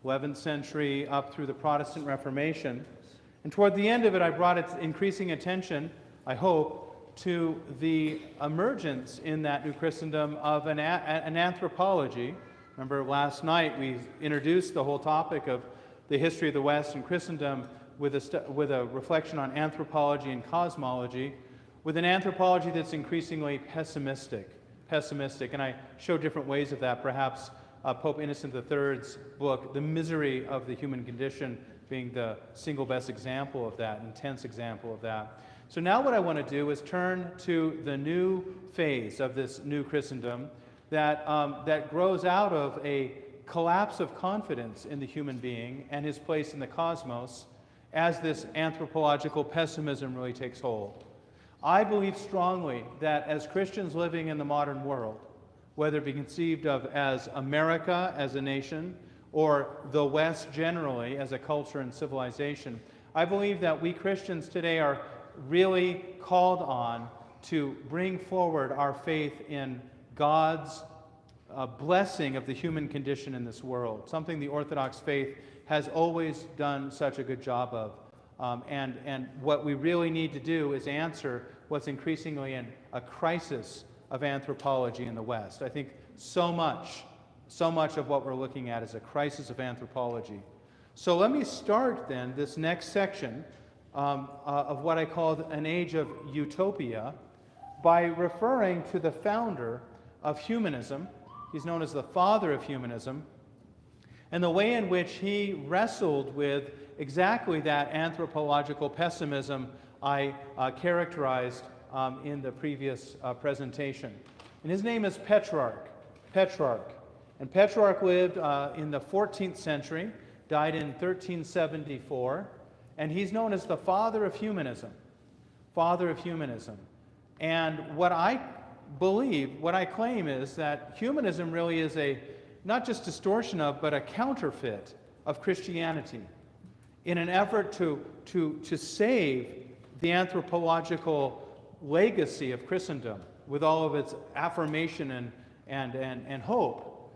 11th century up through the Protestant Reformation. And toward the end of it, I brought its increasing attention, I hope, to the emergence in that New Christendom of an anthropology. Remember, last night we introduced the whole topic of the history of the West and Christendom with a reflection on anthropology and cosmology, with an anthropology that's increasingly pessimistic. And I show different ways of that, perhaps Pope Innocent III's book, The Misery of the Human Condition, being the single best example of that, intense example of that. So now what I want to do is turn to the new phase of this new Christendom that grows out of a collapse of confidence in the human being and his place in the cosmos as this anthropological pessimism really takes hold. I believe strongly that as Christians living in the modern world, whether it be conceived of as America as a nation or the West generally as a culture and civilization, I believe that we Christians today are really called on to bring forward our faith in God's blessing of the human condition in this world, something the Orthodox faith has always done such a good job of. And what we really need to do is answer what's increasingly a crisis of anthropology in the West. I think so much of what we're looking at is a crisis of anthropology. So let me start then this next section of what I call an age of utopia by referring to the founder of humanism. He's known as the father of humanism, and the way in which he wrestled with exactly that anthropological pessimism I characterized in the previous presentation. And his name is Petrarch. And Petrarch lived in the 14th century, died in 1374, and he's known as the father of humanism. Father of humanism. And what I believe, what I claim is that humanism really is a, not just distortion of, but a counterfeit of Christianity in an effort to save the anthropological legacy of Christendom with all of its affirmation and hope.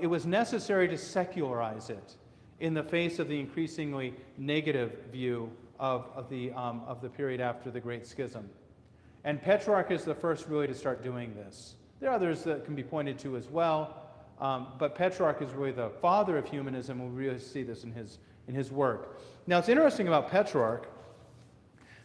It was necessary to secularize it in the face of the increasingly negative view of the period after the Great Schism. And Petrarch is the first really to start doing this. There are others that can be pointed to as well, but Petrarch is really the father of humanism. We really see this in his work. Now, it's interesting about Petrarch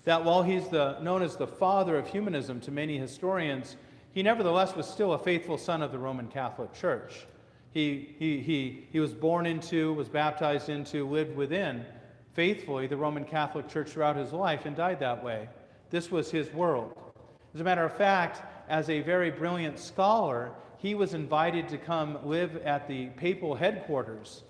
that while he's known as the father of humanism to many historians, he nevertheless was still a faithful son of the Roman Catholic Church. He was born into, was baptized into, lived within, faithfully, the Roman Catholic Church throughout his life and died that way. This was his world. As a matter of fact, as a very brilliant scholar, he was invited to come live at the papal headquarters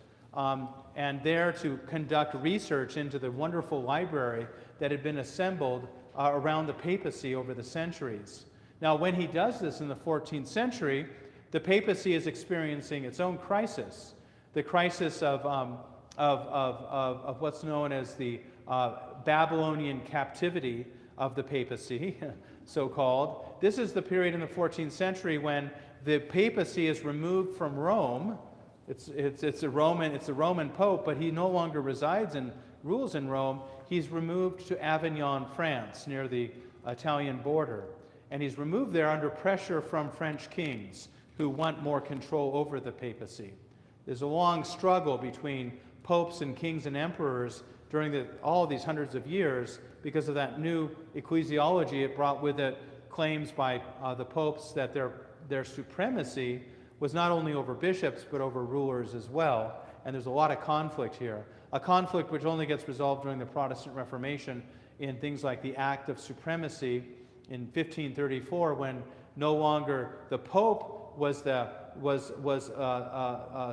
and there to conduct research into the wonderful library that had been assembled around the papacy over the centuries. Now, when he does this in the 14th century, the papacy is experiencing its own crisis, the crisis of what's known as the Babylonian captivity of the papacy, so-called. This is the period in the 14th century when the papacy is removed from Rome. It's a Roman pope, but he no longer resides and rules in Rome. He's removed to Avignon, France, near the Italian border. And he's removed there under pressure from French kings who want more control over the papacy. There's a long struggle between popes and kings and emperors during all of these hundreds of years because of that new ecclesiology. It brought with it claims by the popes that their supremacy was not only over bishops but over rulers as well. And there's a lot of conflict here. A conflict which only gets resolved during the Protestant Reformation in things like the Act of Supremacy in 1534, when no longer the Pope was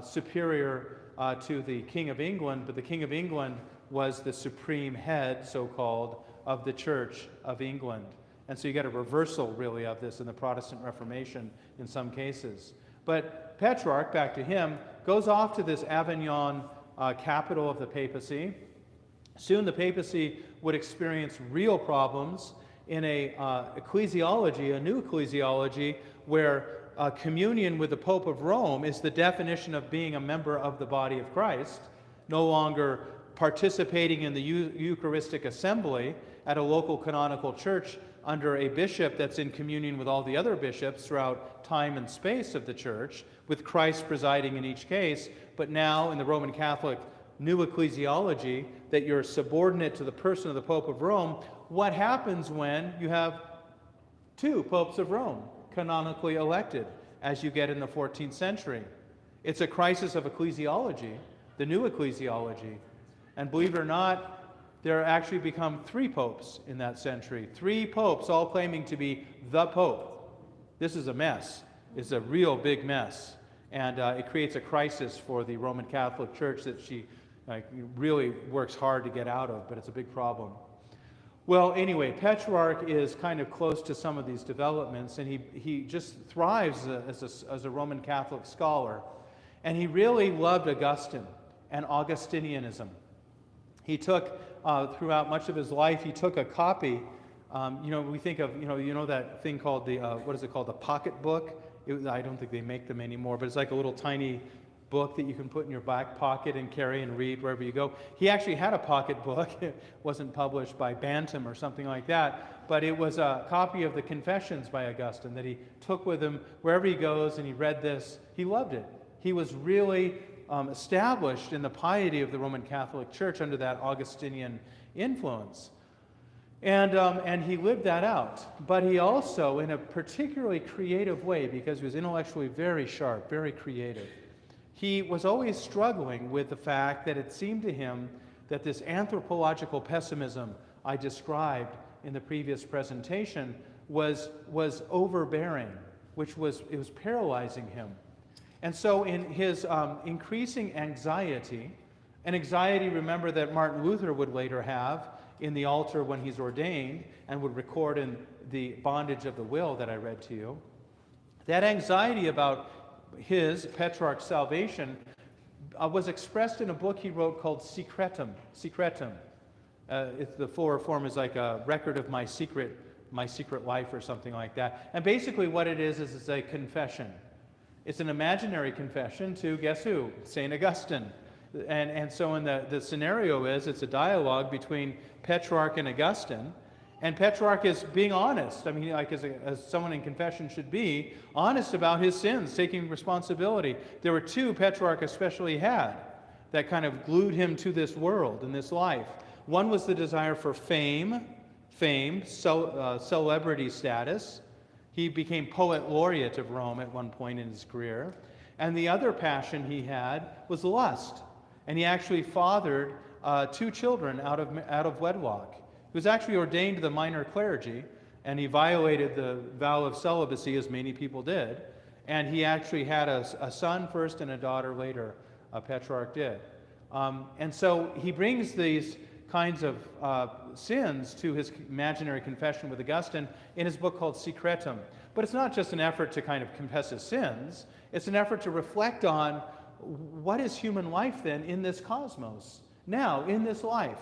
superior to the King of England, but the King of England was the supreme head, so-called, of the Church of England. And so you get a reversal, really, of this in the Protestant Reformation in some cases. But Petrarch, back to him, goes off to this Avignon capital of the papacy. Soon the papacy would experience real problems in a ecclesiology, a new ecclesiology, where communion with the Pope of Rome is the definition of being a member of the body of Christ. no longer participating in the Eucharistic assembly at a local canonical church under a bishop that's in communion with all the other bishops throughout time and space of the church, with Christ presiding in each case, but now in the Roman Catholic new ecclesiology that you're subordinate to the person of the Pope of Rome. What happens when you have two popes of Rome canonically elected, as you get in the 14th century? It's a crisis of ecclesiology, the new ecclesiology. And believe it or not, there actually become three popes in that century. Three popes all claiming to be the Pope. This is a mess. It's a real big mess. And it creates a crisis for the Roman Catholic Church that she really works hard to get out of, but it's a big problem. Well, anyway, Petrarch is kind of close to some of these developments, and he just thrives as a Roman Catholic scholar. And he really loved Augustine and Augustinianism. He took, throughout much of his life, he took a copy. We think of, that thing called the, what is it called, the pocket book? I don't think they make them anymore, but it's like a little tiny book that you can put in your back pocket and carry and read wherever you go. He actually had a pocket book. It wasn't published by Bantam or something like that, but it was a copy of the Confessions by Augustine that he took with him wherever he goes, and he read this. He loved it. He was really established in the piety of the Roman Catholic Church under that Augustinian influence. And he lived that out. But he also, in a particularly creative way, because he was intellectually very sharp, very creative, he was always struggling with the fact that it seemed to him that this anthropological pessimism I described in the previous presentation was overbearing, it was paralyzing him. And so in his increasing anxiety, an anxiety, remember, that Martin Luther would later have in the altar when he's ordained and would record in the Bondage of the Will that I read to you, that anxiety about Petrarch's salvation was expressed in a book he wrote called Secretum. The fuller form is like a record of my secret life or something like that. And basically what it is it's a confession. It's an imaginary confession to, guess who? St. Augustine. And so in the scenario it's a dialogue between Petrarch and Augustine, and Petrarch is being honest. I mean, like as someone in confession should be, honest about his sins, taking responsibility. There were two Petrarch especially had that kind of glued him to this world and this life. One was the desire for fame, celebrity status. He became poet laureate of Rome at one point in his career. And the other passion he had was lust. And he actually fathered two children out of wedlock. He was actually ordained to the minor clergy, and he violated the vow of celibacy, as many people did. And he actually had a son first and a daughter later, Petrarch did. And so he brings these kinds of sins to his imaginary confession with Augustine in his book called Secretum. But it's not just an effort to kind of confess his sins. It's an effort to reflect on what is human life then in this cosmos, now, in this life.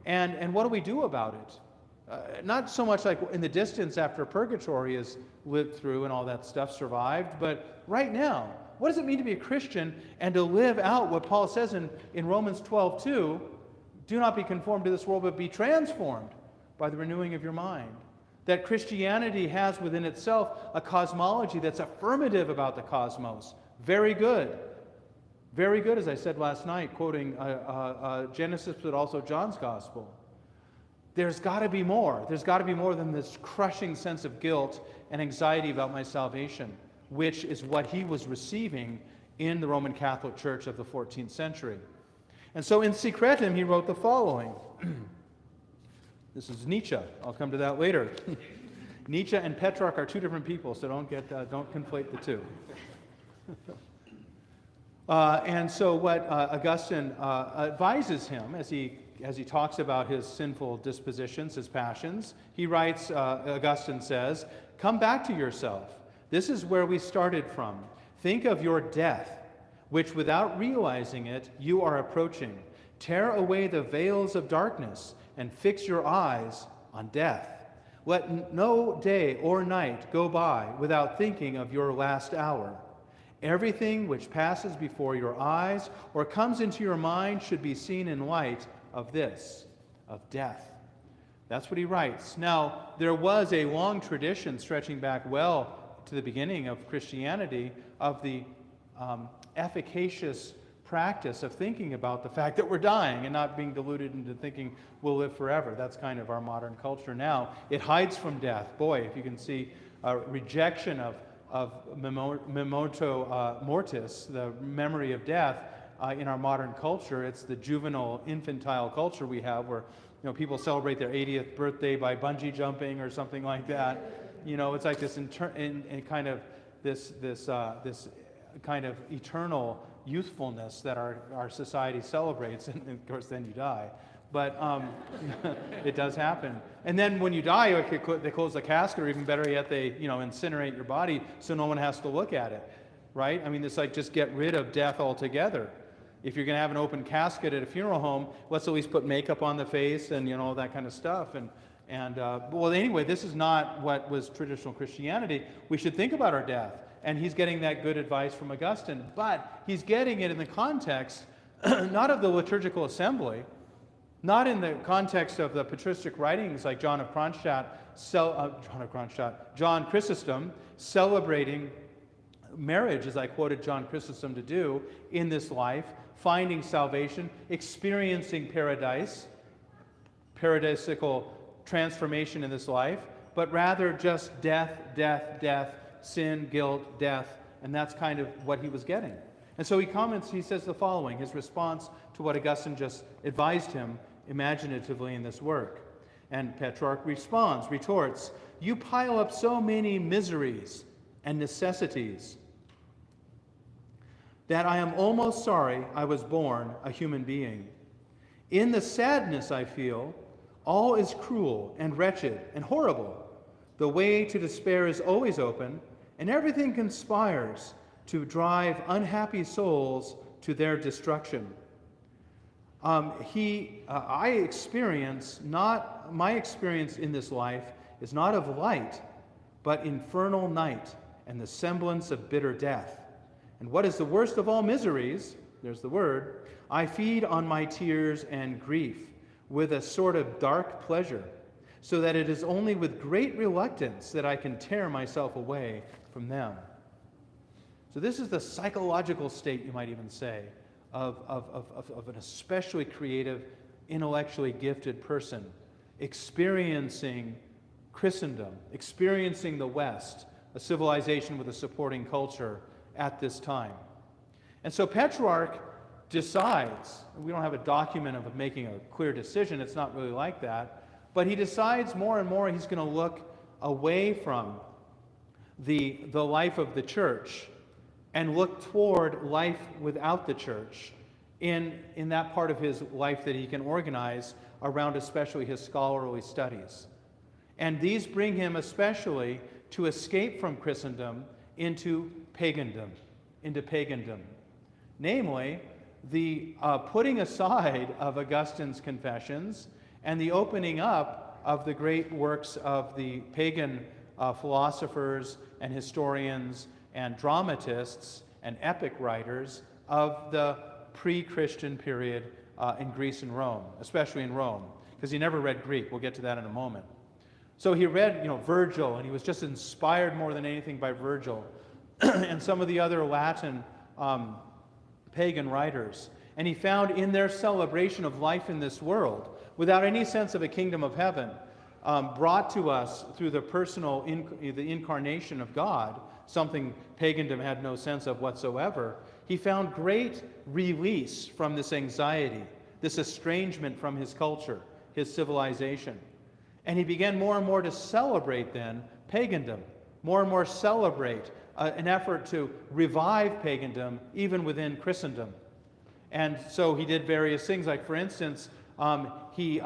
And what do we do about it? Not so much like in the distance after purgatory is lived through and all that stuff survived, but right now, what does it mean to be a Christian and to live out what Paul says in Romans 12:2, do not be conformed to this world, but be transformed by the renewing of your mind. That Christianity has within itself a cosmology that's affirmative about the cosmos. Very good. Very good, as I said last night, quoting Genesis, but also John's Gospel. There's got to be more. There's got to be more than this crushing sense of guilt and anxiety about my salvation, which is what he was receiving in the Roman Catholic Church of the 14th century. And so in Secretum, he wrote the following. This is Nietzsche. I'll come to that later. Nietzsche and Petrarch are two different people, so don't conflate the two. And so what Augustine advises him as he talks about his sinful dispositions, his passions, he writes, Augustine says, "Come back to yourself. This is where we started from. Think of your death, which without realizing it, you are approaching. Tear away the veils of darkness and fix your eyes on death. Let no day or night go by without thinking of your last hour. Everything which passes before your eyes or comes into your mind should be seen in light of this, of death. That's what he writes. Now, there was a long tradition stretching back well to the beginning of Christianity of the efficacious practice of thinking about the fact that we're dying and not being deluded into thinking we'll live forever. That's kind of our modern culture now. It hides from death. Boy, if you can see rejection of memento mortis, the memory of death, in our modern culture. It's the juvenile, infantile culture we have where people celebrate their 80th birthday by bungee jumping or something like that. It's like this this kind of eternal youthfulness that our society celebrates, and of course then you die. But it does happen. And then when you die, they close the casket, or even better yet, they incinerate your body so no one has to look at it, right? I mean, it's like just get rid of death altogether. If you're going to have an open casket at a funeral home, let's at least put makeup on the face and all that kind of stuff. Well, anyway, this is not what was traditional Christianity. We should think about our death. And he's getting that good advice from Augustine, but he's getting it in the context not of the liturgical assembly, not in the context of the patristic writings like John Chrysostom celebrating marriage, as I quoted John Chrysostom to do in this life, finding salvation, experiencing paradisical transformation in this life, but rather just death, sin, guilt, death, and that's kind of what he was getting. And so he says the following, his response to what Augustine just advised him imaginatively in this work. And Petrarch retorts, "You pile up so many miseries and necessities that I am almost sorry I was born a human being. In the sadness I feel, all is cruel and wretched and horrible. The way to despair is always open, and everything conspires to drive unhappy souls to their destruction." My experience in this life is not of light, but infernal night and the semblance of bitter death. And what is the worst of all miseries, there's the word, I feed on my tears and grief with a sort of dark pleasure, so that it is only with great reluctance that I can tear myself away from them. So this is the psychological state, you might even say, of an especially creative, intellectually gifted person experiencing Christendom, experiencing the West, a civilization with a supporting culture at this time. And so Petrarch decides, we don't have a document of making a clear decision, it's not really like that, but he decides more and more he's going to look away from the life of the church and look toward life without the church in that part of his life that he can organize around especially his scholarly studies. And these bring him especially to escape from Christendom into pagandom. Namely, the putting aside of Augustine's confessions and the opening up of the great works of the pagan philosophers and historians and dramatists and epic writers of the pre-Christian period in Greece and Rome, especially in Rome, because he never read Greek. We'll get to that in a moment. So he read, Virgil, and he was just inspired more than anything by Virgil and some of the other Latin pagan writers. And he found in their celebration of life in this world, without any sense of a kingdom of heaven, brought to us through the incarnation of God, something pagandom had no sense of whatsoever, he found great release from this anxiety, this estrangement from his culture, his civilization. And he began more and more to celebrate then pagandom, more and more celebrate an effort to revive pagandom even within Christendom. And so he did various things, like for instance, he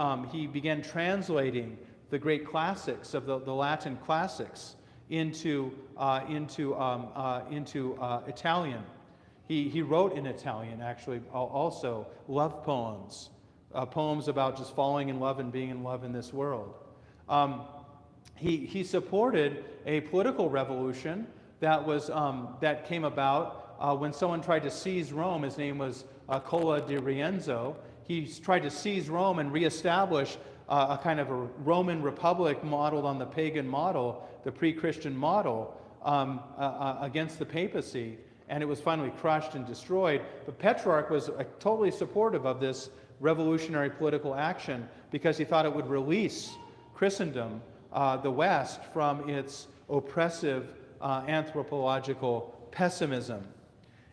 began translating the great classics of the Latin classics into Italian. He wrote in Italian, actually, also love poems, poems about just falling in love and being in love in this world. He supported a political revolution that came about when someone tried to seize Rome. His name was Cola di Rienzo. He tried to seize Rome and reestablish a kind of a Roman Republic modeled on the pagan model, the pre-Christian model, against the papacy. And it was finally crushed and destroyed. But Petrarch was totally supportive of this revolutionary political action because he thought it would release Christendom, the West, from its oppressive anthropological pessimism.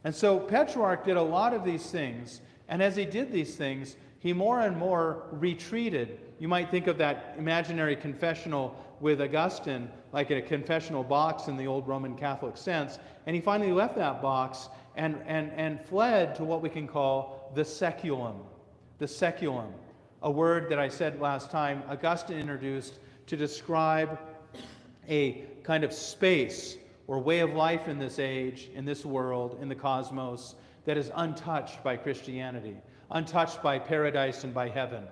And so Petrarch did a lot of these things, and as he did these things, he more and more retreated. You might think of that imaginary confessional with Augustine like a confessional box in the old Roman Catholic sense, and he finally left that box and fled to what we can call the saeculum. The saeculum, a word that I said last time Augustine introduced to describe a kind of space or way of life in this age, in this world, in the cosmos, that is untouched by Christianity, untouched by paradise and by heaven,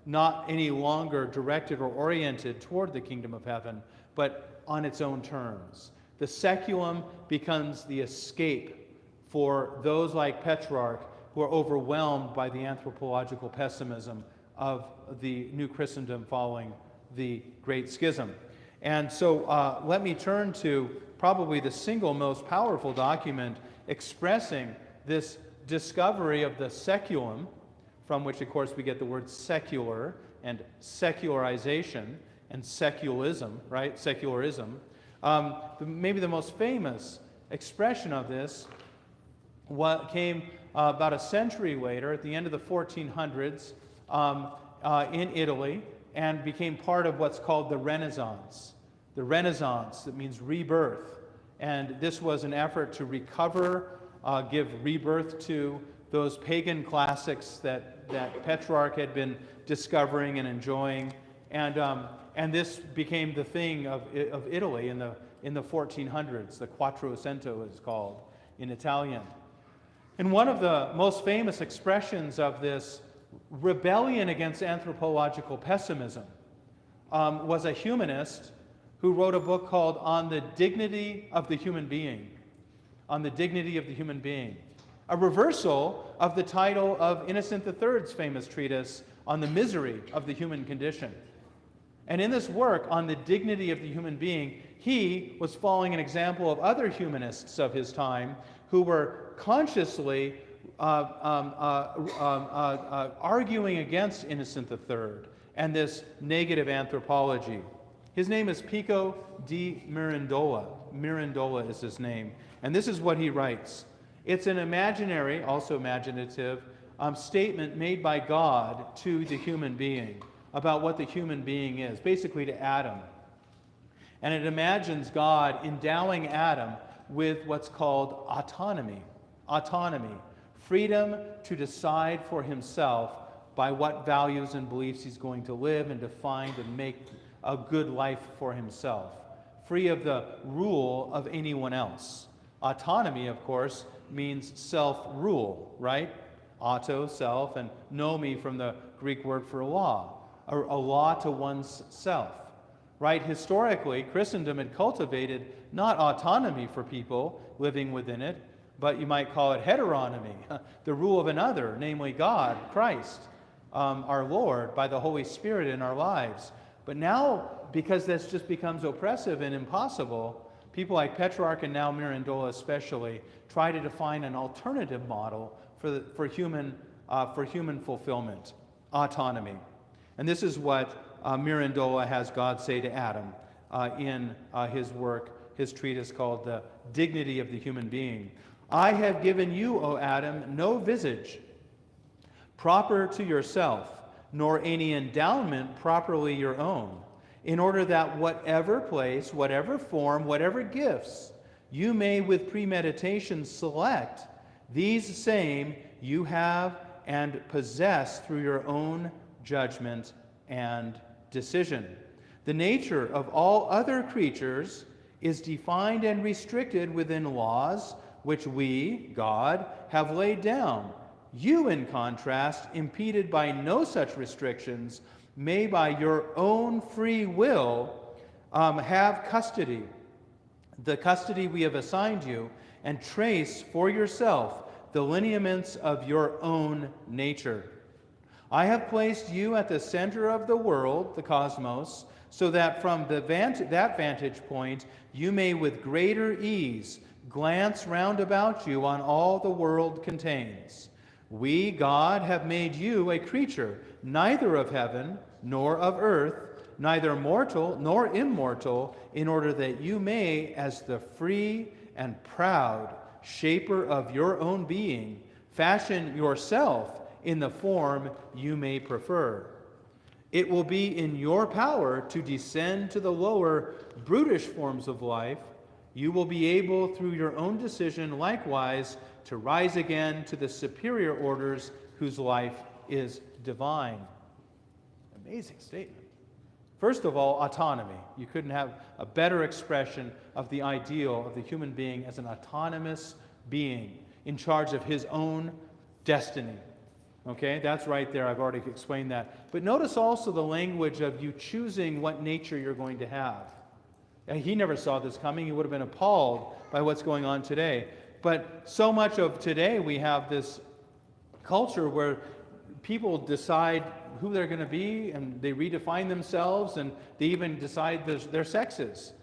not any longer directed or oriented toward the kingdom of heaven, but on its own terms. The saeculum becomes the escape for those like Petrarch who are overwhelmed by the anthropological pessimism of the New Christendom following the Great Schism. And so let me turn to probably the single most powerful document expressing this discovery of the saeculum, from which, of course, we get the word secular and secularization and secularism, right? Secularism. Maybe the most famous expression of this came about a century later, at the end of the 1400s, in Italy, and became part of what's called the Renaissance. The Renaissance, that means rebirth. And this was an effort to recover, give rebirth to those pagan classics that Petrarch had been discovering and enjoying. And this became the thing of Italy in the 1400s. The Quattrocento is called in Italian. And one of the most famous expressions of this rebellion against anthropological pessimism was a humanist who wrote a book called On the Dignity of the Human Being. On the Dignity of the Human Being. A reversal of the title of Innocent III's famous treatise on the misery of the human condition. And in this work on the dignity of the human being, he was following an example of other humanists of his time who were consciously arguing against Innocent III and this negative anthropology. His name is Pico di Mirandola. Mirandola is his name. And this is what he writes. It's an imaginary, also imaginative, statement made by God to the human being about what the human being is, basically to Adam. And it imagines God endowing Adam with what's called autonomy. Autonomy. Freedom to decide for himself by what values and beliefs he's going to live and to find and make a good life for himself. Free of the rule of anyone else. Autonomy, of course, means self-rule, right? Auto, self, and nomi from the Greek word for law. A law to one's self, right? Historically, Christendom had cultivated not autonomy for people living within it, but you might call it heteronomy, the rule of another, namely God, Christ, our Lord, by the Holy Spirit in our lives. But now, because this just becomes oppressive and impossible, people like Petrarch and now Mirandola especially try to define an alternative model for human fulfillment, autonomy. And this is what Mirandola has God say to Adam in his work, his treatise called The Dignity of the Human Being. I have given you, O Adam, no visage proper to yourself, nor any endowment properly your own, in order that whatever place, whatever form, whatever gifts you may with premeditation select, these same you have and possess through your own judgment and decision. The nature of all other creatures is defined and restricted within laws which we, God, have laid down. You, in contrast, impeded by no such restrictions, may by your own free will have custody. The custody we have assigned you, and trace for yourself the lineaments of your own nature. I have placed you at the center of the world, the cosmos, so that from that vantage point you may with greater ease glance round about you on all the world contains. We, God, have made you a creature, neither of heaven nor of earth, neither mortal nor immortal, in order that you may, as the free and proud shaper of your own being, fashion yourself in the form you may prefer. It will be in your power to descend to the lower, brutish forms of life. You will be able, through your own decision, likewise, to rise again to the superior orders whose life is divine. Amazing statement. First of all, autonomy. You couldn't have a better expression of the ideal of the human being as an autonomous being in charge of his own destiny. Okay, that's right there. I've already explained that. But notice also the language of you choosing what nature you're going to have. He never saw this coming. He would have been appalled by what's going on today. But so much of today, we have this culture where people decide who they're going to be, and they redefine themselves, and they even decide their sexes,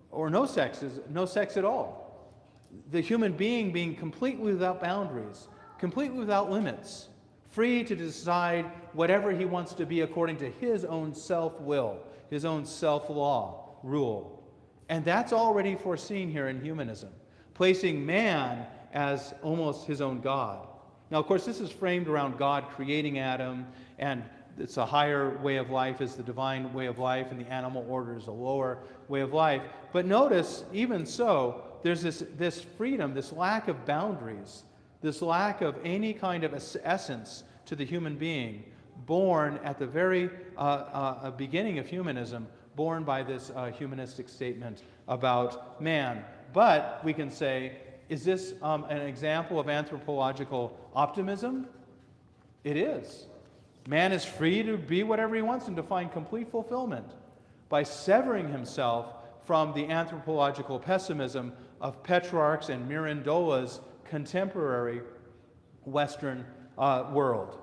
or no sexes, no sex at all. The human being completely without boundaries, completely without limits, free to decide whatever he wants to be according to his own self-will, his own self-law, rule. And that's already foreseen here in humanism, placing man as almost his own God. Now, of course, this is framed around God creating Adam, and it's a higher way of life is the divine way of life, and the animal order is a lower way of life. But notice, even so, there's this freedom, this lack of boundaries, this lack of any kind of essence to the human being, born at the very beginning of humanism, born by this humanistic statement about man. But we can say, is this an example of anthropological optimism? It is. Man is free to be whatever he wants and to find complete fulfillment by severing himself from the anthropological pessimism of Petrarch's and Mirandola's contemporary Western world.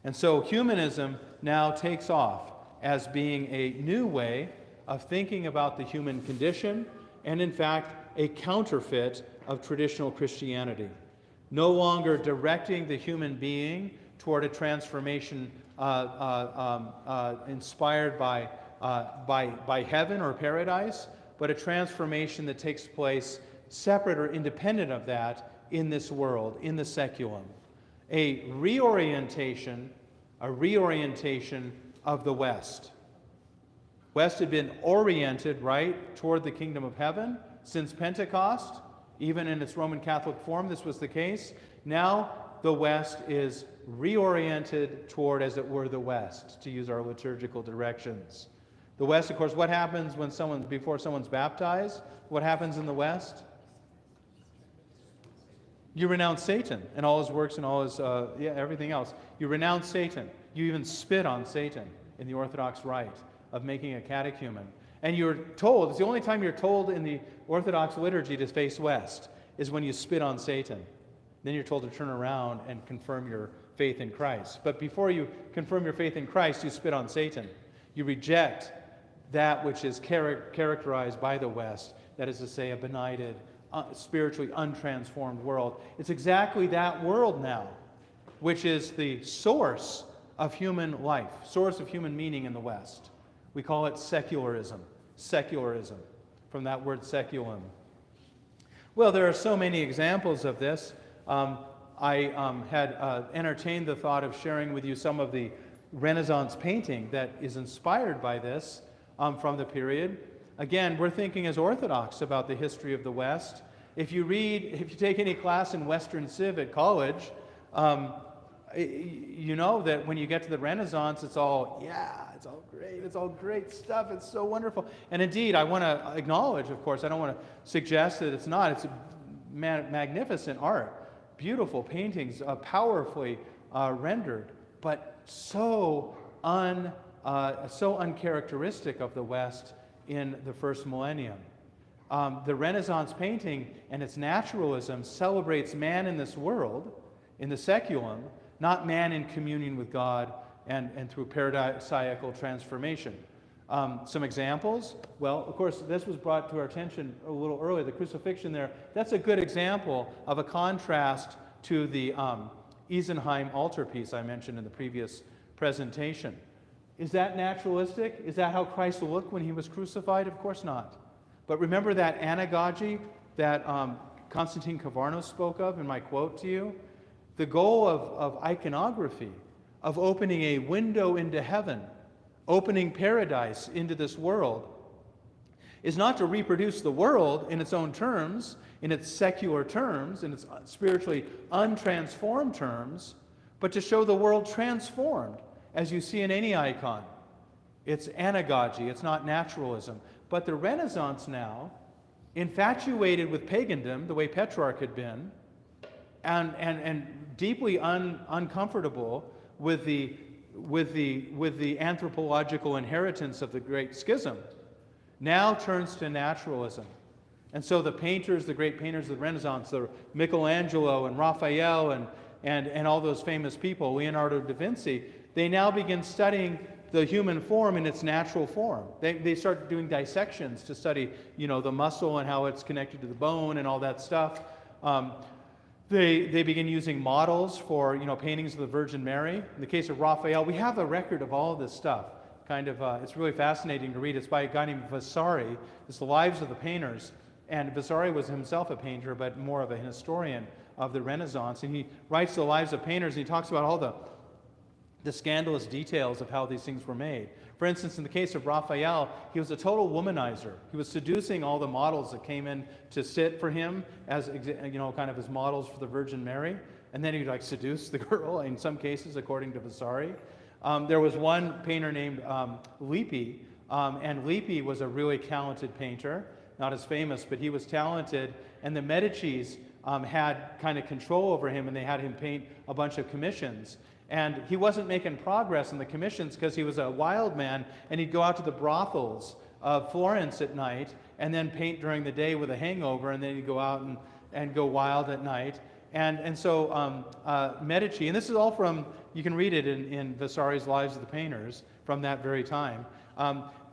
And so humanism now takes off as being a new way of thinking about the human condition, and in fact, a counterfeit of traditional Christianity. No longer directing the human being toward a transformation inspired by heaven or paradise, but a transformation that takes place separate or independent of that in this world, in the seculum. A reorientation of the West. West had been oriented, right, toward the kingdom of heaven since Pentecost. Even in its Roman Catholic form, this was the case. Now, the West is reoriented toward, as it were, the West, to use our liturgical directions. The West, of course, what happens before someone's baptized? What happens in the West? You renounce Satan and all his works and all his, everything else. You renounce Satan. You even spit on Satan in the Orthodox rite of making a catechumen. And you're told, it's the only time you're told in the Orthodox liturgy to face west, is when you spit on Satan. Then you're told to turn around and confirm your faith in Christ. But before you confirm your faith in Christ, you spit on Satan. You reject that which is characterized by the West, that is to say, a benighted, spiritually untransformed world. It's exactly that world now, which is the source of human life, source of human meaning in the West. We call it secularism, from that word seculum. Well, there are so many examples of this. I had entertained the thought of sharing with you some of the Renaissance painting that is inspired by this from the period. Again, we're thinking as Orthodox about the history of the West. If you take any class in Western Civ at college, you know that when you get to the Renaissance, it's all great stuff, it's so wonderful. And indeed, I want to acknowledge, of course, I don't want to suggest that it's not. It's magnificent art, beautiful paintings, powerfully rendered, but so uncharacteristic of the West in the first millennium. The Renaissance painting and its naturalism celebrates man in this world, in the seculum, not man in communion with God and through paradisiacal transformation. Some examples? Well, of course, this was brought to our attention a little earlier, the crucifixion there. That's a good example of a contrast to the Isenheim altarpiece I mentioned in the previous presentation. Is that naturalistic? Is that how Christ looked when he was crucified? Of course not. But remember that anagogy that Constantine Kavarnos spoke of in my quote to you? The goal of iconography, of opening a window into heaven, opening paradise into this world, is not to reproduce the world in its own terms, in its secular terms, in its spiritually untransformed terms, but to show the world transformed, as you see in any icon. It's anagogy, it's not naturalism. But the Renaissance now, infatuated with pagandom, the way Petrarch had been, and deeply uncomfortable with the anthropological inheritance of the Great Schism, now turns to naturalism. And so the painters, the great painters of the Renaissance, the Michelangelo and Raphael and all those famous people, Leonardo da Vinci, they now begin studying the human form in its natural form. They start doing dissections to study, the muscle and how it's connected to the bone and all that stuff. They begin using models for, paintings of the Virgin Mary. In the case of Raphael, we have a record of all of this stuff. It's really fascinating to read. It's by a guy named Vasari. It's the lives of the painters. And Vasari was himself a painter, but more of a historian of the Renaissance. And he writes the lives of painters, and he talks about all the scandalous details of how these things were made. For instance, in the case of Raphael, he was a total womanizer. He was seducing all the models that came in to sit for him as, kind of as models for the Virgin Mary. And then he'd seduce the girl, in some cases, according to Vasari. There was one painter named Lippi, and Lippi was a really talented painter, not as famous, but he was talented. And the Medicis had kind of control over him, and they had him paint a bunch of commissions. And he wasn't making progress in the commissions because he was a wild man, and he'd go out to the brothels of Florence at night and then paint during the day with a hangover, and then he'd go out and go wild at night. And so Medici, and this is all from, you can read it in Vasari's Lives of the Painters from that very time.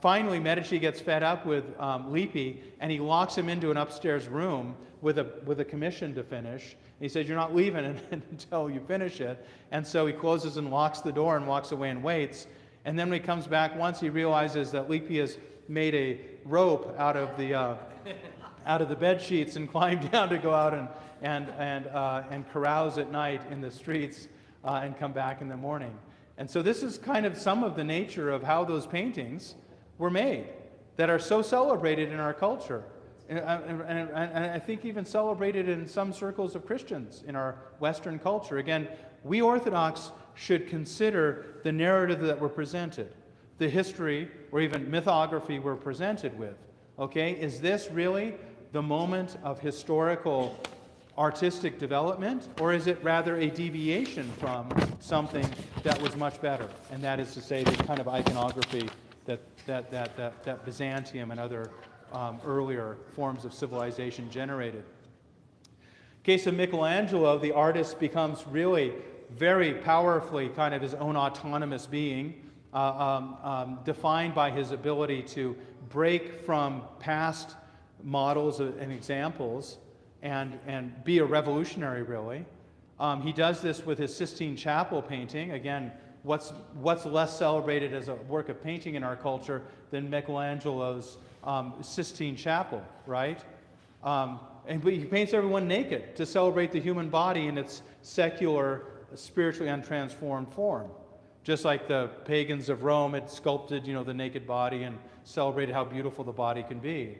Finally, Medici gets fed up with Lippi, and he locks him into an upstairs room with a commission to finish. He says, "You're not leaving until you finish it." And so he closes and locks the door and walks away and waits. And then when he comes back once, he realizes that Lippi has made a rope out of the bed sheets and climbed down to go out and carouse at night in the streets and come back in the morning. And so this is kind of some of the nature of how those paintings were made that are so celebrated in our culture. And I think even celebrated in some circles of Christians in our Western culture. Again, we Orthodox should consider the narrative that we're presented, the history or even mythography we're presented with. Okay, is this really the moment of historical artistic development, or is it rather a deviation from something that was much better? And that is to say, the kind of iconography that Byzantium and other earlier forms of civilization generated. In the case of Michelangelo, the artist becomes really very powerfully kind of his own autonomous being, defined by his ability to break from past models and examples and be a revolutionary, really. He does this with his Sistine Chapel painting. Again, what's less celebrated as a work of painting in our culture than Michelangelo's Sistine Chapel, right? But he paints everyone naked to celebrate the human body in its secular, spiritually untransformed form. Just like the pagans of Rome had sculpted, the naked body and celebrated how beautiful the body can be.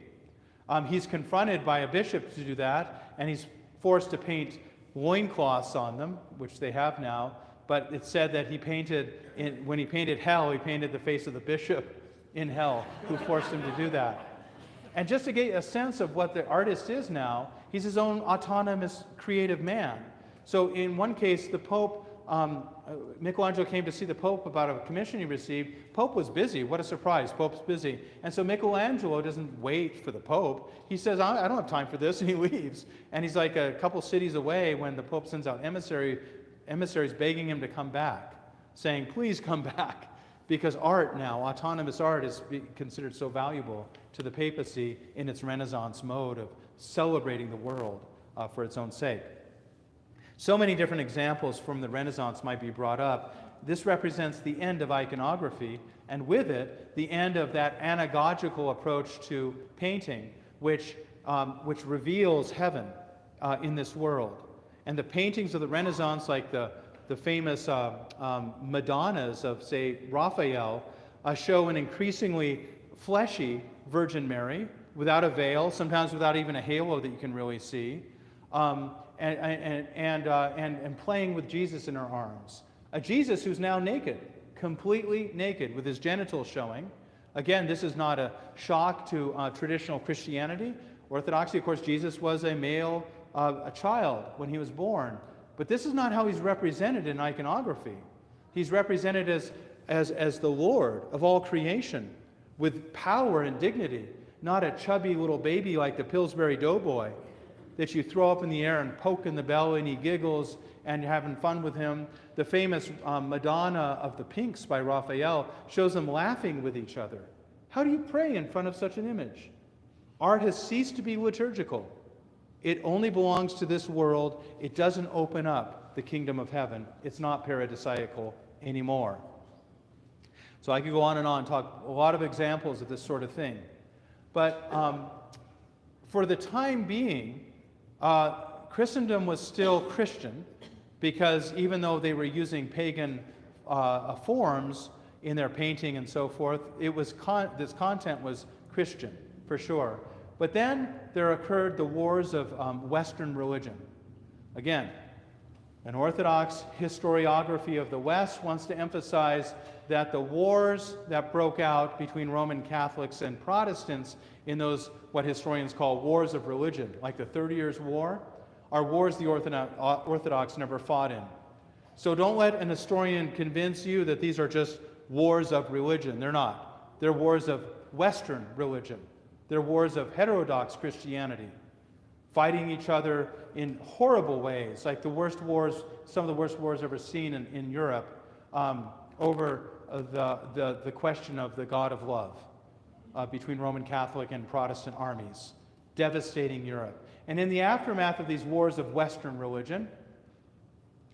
He's confronted by a bishop to do that, and he's forced to paint loincloths on them, which they have now. But it's said that when he painted hell, he painted the face of the bishop in hell, who forced him to do that. And just to get a sense of what the artist is now, he's his own autonomous, creative man. So in one case, the Pope Michelangelo came to see the Pope about a commission he received. Pope was busy. What a surprise. Pope's busy. And so Michelangelo doesn't wait for the Pope. He says, I don't have time for this, and he leaves. And he's like a couple cities away when the Pope sends out emissaries begging him to come back, saying, please come back, because art now, autonomous art, is considered so valuable to the papacy in its Renaissance mode of celebrating the world for its own sake. So many different examples from the Renaissance might be brought up. This represents the end of iconography, and with it, the end of that anagogical approach to painting, which reveals heaven in this world. And the paintings of the Renaissance, like the famous Madonnas of, say, Raphael, show an increasingly fleshy Virgin Mary, without a veil, sometimes without even a halo that you can really see, and playing with Jesus in her arms. A Jesus who's now naked, completely naked, with his genitals showing. Again, this is not a shock to traditional Christianity. Orthodoxy, of course, Jesus was a male, a child when he was born. But this is not how he's represented in iconography. He's represented as the Lord of all creation, with power and dignity, not a chubby little baby like the Pillsbury Doughboy that you throw up in the air and poke in the belly and he giggles and you're having fun with him. The famous Madonna of the Pinks by Raphael shows them laughing with each other. How do you pray in front of such an image? Art has ceased to be liturgical. It only belongs to this world. It doesn't open up the kingdom of heaven. It's not paradisiacal anymore. So I could go on and talk a lot of examples of this sort of thing. But for the time being, Christendom was still Christian, because even though they were using pagan forms in their painting and so forth, this content was Christian, for sure. But then there occurred the wars of Western religion. Again, an Orthodox historiography of the West wants to emphasize that the wars that broke out between Roman Catholics and Protestants in those, what historians call wars of religion, like the 30 Years' War, are wars the Orthodox never fought in. So don't let an historian convince you that these are just wars of religion. They're not. They're wars of Western religion. They're wars of heterodox Christianity, fighting each other in horrible ways, like the worst wars, some of the worst wars ever seen in Europe, over the question of the God of love between Roman Catholic and Protestant armies, devastating Europe. And in the aftermath of these wars of Western religion,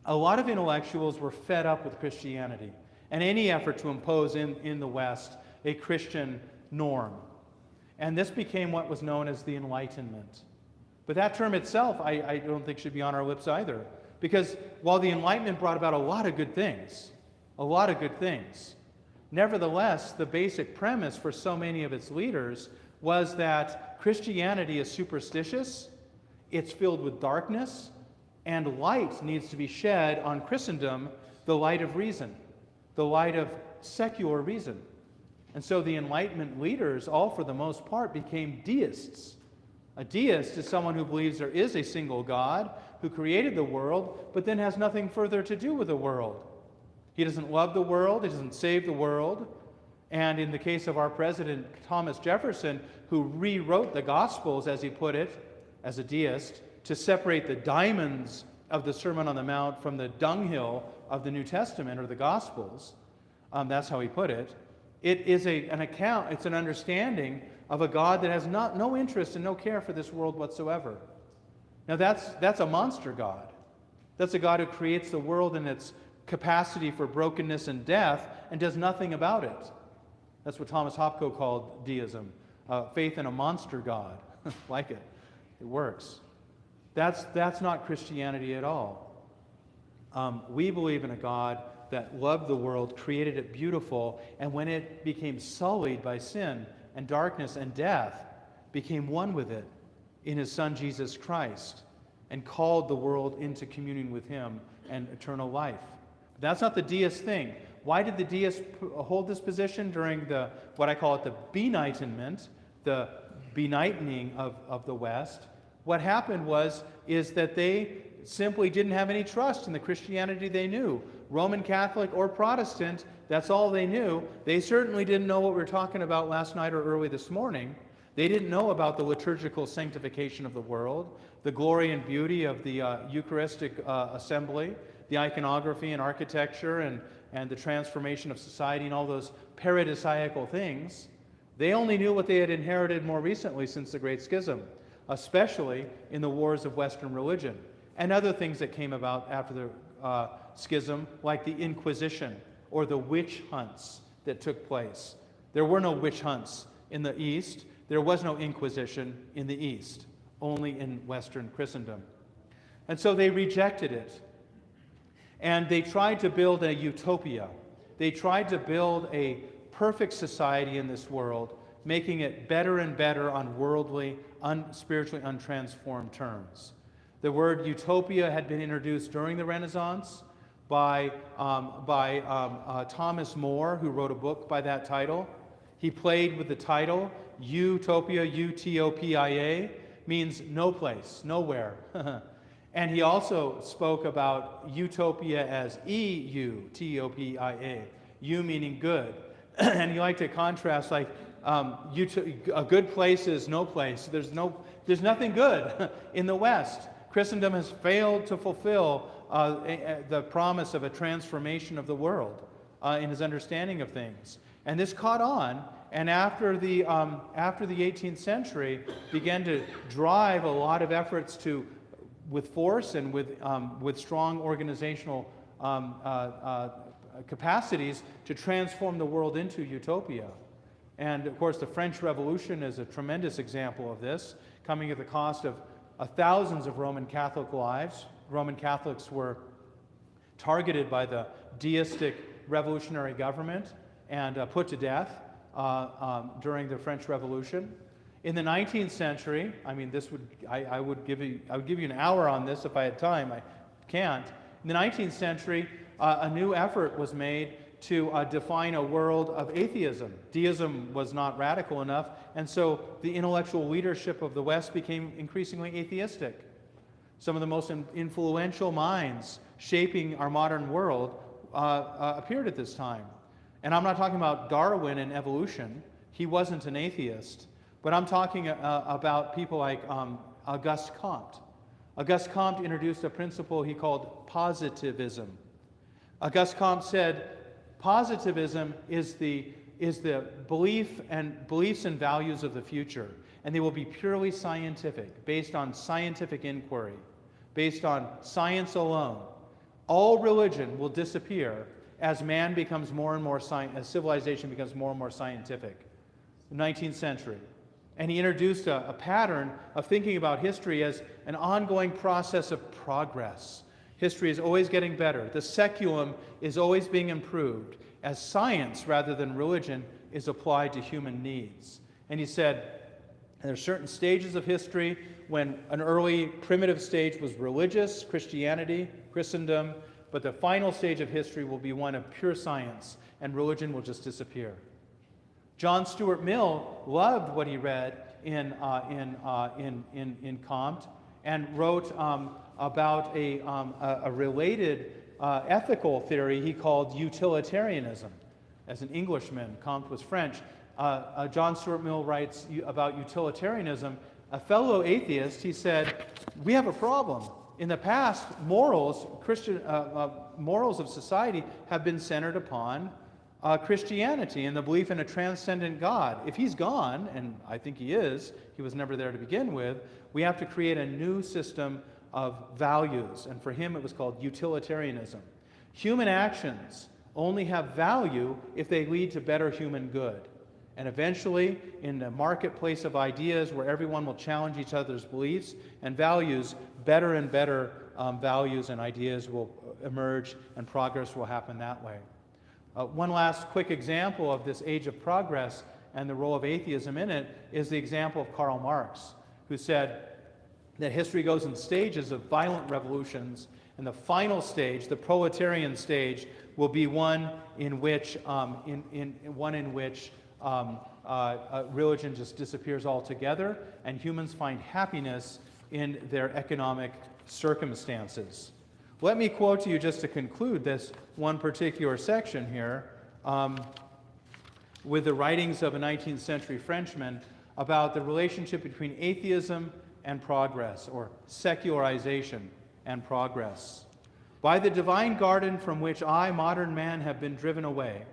a lot of intellectuals were fed up with Christianity and any effort to impose in the West a Christian norm. And this became what was known as the Enlightenment. But that term itself, I don't think should be on our lips either. Because while the Enlightenment brought about a lot of good things, nevertheless, the basic premise for so many of its leaders was that Christianity is superstitious, it's filled with darkness, and light needs to be shed on Christendom, the light of reason, the light of secular reason. And so the Enlightenment leaders, all for the most part, became deists. A deist is someone who believes there is a single God who created the world, but then has nothing further to do with the world. He doesn't love the world, he doesn't save the world. And in the case of our president, Thomas Jefferson, who rewrote the Gospels, as he put it, as a deist, to separate the diamonds of the Sermon on the Mount from the dunghill of the New Testament or the Gospels, that's how he put it. It is it's an understanding of a God that has no interest and no care for this world whatsoever. Now that's a monster God. That's a God who creates the world in its capacity for brokenness and death and does nothing about it. That's what Thomas Hopko called deism, faith in a monster God. Like it. It works. That's not Christianity at all. We believe in a God that loved the world, created it beautiful, and when it became sullied by sin and darkness and death, became one with it in his Son Jesus Christ, and called the world into communion with him and eternal life. But that's not the deist thing. Why did the deists hold this position during what I call it the Benightment, the benightening of the West? What happened is that they simply didn't have any trust in the Christianity they knew. Roman Catholic or Protestant, that's all they knew. They certainly didn't know what we were talking about last night or early this morning. They didn't know about the liturgical sanctification of the world, the glory and beauty of the Eucharistic assembly, the iconography and architecture and the transformation of society and all those paradisiacal things. They only knew what they had inherited more recently since the Great Schism, especially in the wars of Western religion and other things that came about after the schism, like the Inquisition or the witch hunts that took place. There were no witch hunts in the East. There was no Inquisition in the East, only in Western Christendom. And so they rejected it. And they tried to build a utopia. They tried to build a perfect society in this world, making it better and better on worldly, spiritually untransformed terms. The word utopia had been introduced during the Renaissance by Thomas More, who wrote a book by that title. He played with the title. Utopia, Utopia, means no place, nowhere. And he also spoke about utopia as Eutopia, U meaning good. And he liked to contrast, like, a good place is no place. There's nothing good in the West. Christendom has failed to fulfill the promise of a transformation of the world in his understanding of things. And this caught on, and after the 18th century, began to drive a lot of efforts to, with force and with strong organizational capacities, to transform the world into utopia. And of course, the French Revolution is a tremendous example of this, coming at the cost of thousands of Roman Catholic lives. Roman Catholics were targeted by the deistic revolutionary government and put to death during the French Revolution. In the 19th century, I mean, I would give you an hour on this if I had time. I can't. In the 19th century, a new effort was made to define a world of atheism. Deism was not radical enough, and so the intellectual leadership of the West became increasingly atheistic. Some of the most influential minds shaping our modern world appeared at this time. And I'm not talking about Darwin and evolution. He wasn't an atheist. But I'm talking about people like Auguste Comte. Auguste Comte introduced a principle he called positivism. Auguste Comte said, positivism is the beliefs and values of the future, and they will be purely scientific, based on scientific inquiry, based on science alone. All religion will disappear as man becomes more and more as civilization becomes more and more scientific. The 19th century. And he introduced a pattern of thinking about history as an ongoing process of progress. History is always getting better. The seculum is always being improved as science, rather than religion, is applied to human needs. And he said, there are certain stages of history when an early primitive stage was religious, Christianity, Christendom, but the final stage of history will be one of pure science, and religion will just disappear. John Stuart Mill loved what he read in Comte and wrote about a related ethical theory he called utilitarianism. As an Englishman, Comte was French. John Stuart Mill writes about utilitarianism. A fellow atheist, he said, we have a problem. In the past, morals of society have been centered upon Christianity and the belief in a transcendent God. If he's gone, and I think he is, he was never there to begin with, we have to create a new system of values. And for him, it was called utilitarianism. Human actions only have value if they lead to better human good. And eventually, in the marketplace of ideas where everyone will challenge each other's beliefs and values, better and better values and ideas will emerge, and progress will happen that way. One last quick example of this age of progress and the role of atheism in it is the example of Karl Marx, who said that history goes in stages of violent revolutions, and the final stage, the proletarian stage, will be one in which religion just disappears altogether, and humans find happiness in their economic circumstances. Let me quote to you just to conclude this one particular section here with the writings of a 19th century Frenchman about the relationship between atheism and progress, or secularization and progress. By the divine garden from which I, modern man, have been driven away,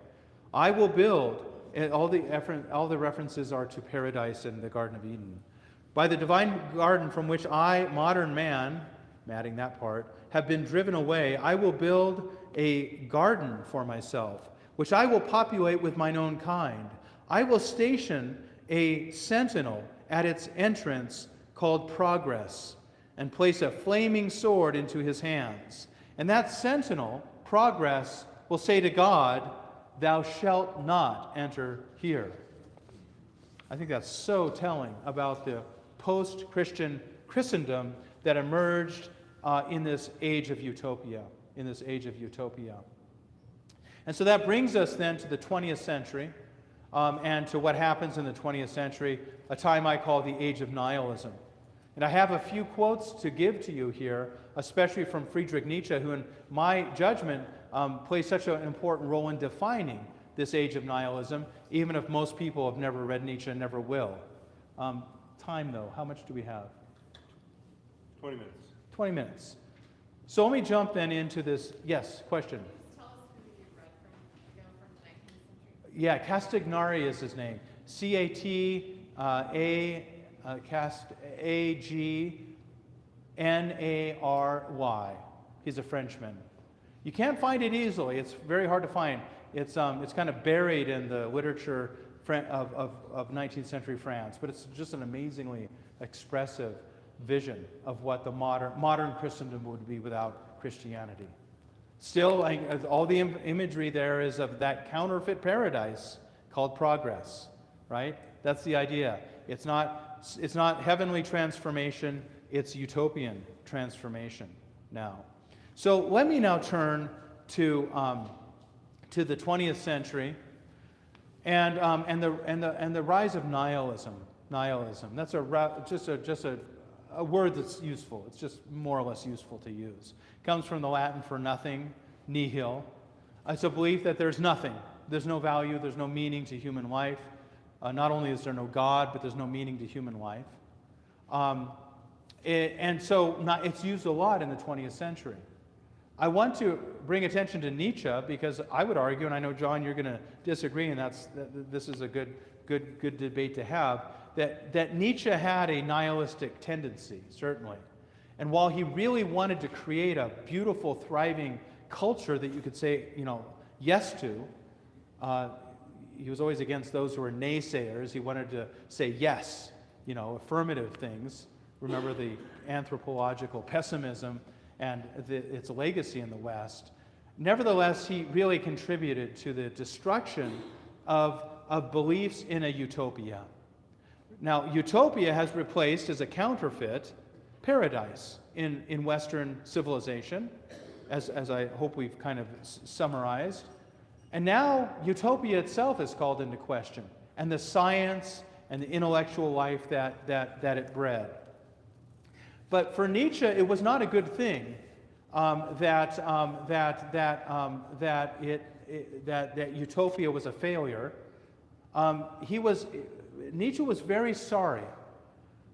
I will build, and all the references are to paradise and the Garden of Eden. By the divine garden from which I, modern man, I'm adding that part, have been driven away, I will build a garden for myself, which I will populate with mine own kind. I will station a sentinel at its entrance called Progress, and place a flaming sword into his hands. And that sentinel, Progress, will say to God, "Thou shalt not enter here." I think that's so telling about the post-Christian Christendom that emerged in this age of utopia. And so that brings us then to the 20th century, and to what happens in the 20th century, a time I call the age of nihilism. And I have a few quotes to give to you here, especially from Friedrich Nietzsche, who in my judgment plays such an important role in defining this age of nihilism, even if most people have never read Nietzsche and never will. Time, though, how much do we have? 20 minutes. 20 minutes. So let me jump then into this. Yes, question? Tell us who you read from the 19th century. Yeah, Castagnari is his name. Castagnary. He's a Frenchman. You can't find it easily. It's very hard to find. It's kind of buried in the literature of 19th century France, but it's just an amazingly expressive vision of what the modern Christendom would be without Christianity. Still, all the imagery there is of that counterfeit paradise called progress, right? That's the idea. It's not heavenly transformation, it's utopian transformation now. So let me now turn to the 20th century and the rise of nihilism. Nihilism. That's just a word that's useful. It's just more or less useful to use. It comes from the Latin for nothing, nihil. It's a belief that there's nothing. There's no value, there's no meaning to human life. Not only is there no God, but there's no meaning to human life. It's used a lot in the 20th century. I want to bring attention to Nietzsche because I would argue, and I know, John, you're going to disagree, and this is a good debate to have, that Nietzsche had a nihilistic tendency, certainly. And while he really wanted to create a beautiful, thriving culture that you could say, yes to, he was always against those who were naysayers. He wanted to say yes, affirmative things. Remember the anthropological pessimism and its legacy in the West. Nevertheless, he really contributed to the destruction of beliefs in a utopia. Now, utopia has replaced, as a counterfeit, paradise in Western civilization, as I hope we've kind of summarized. And now utopia itself is called into question, and the science and the intellectual life that it bred. But for Nietzsche, it was not a good thing that utopia was a failure. Nietzsche was very sorry.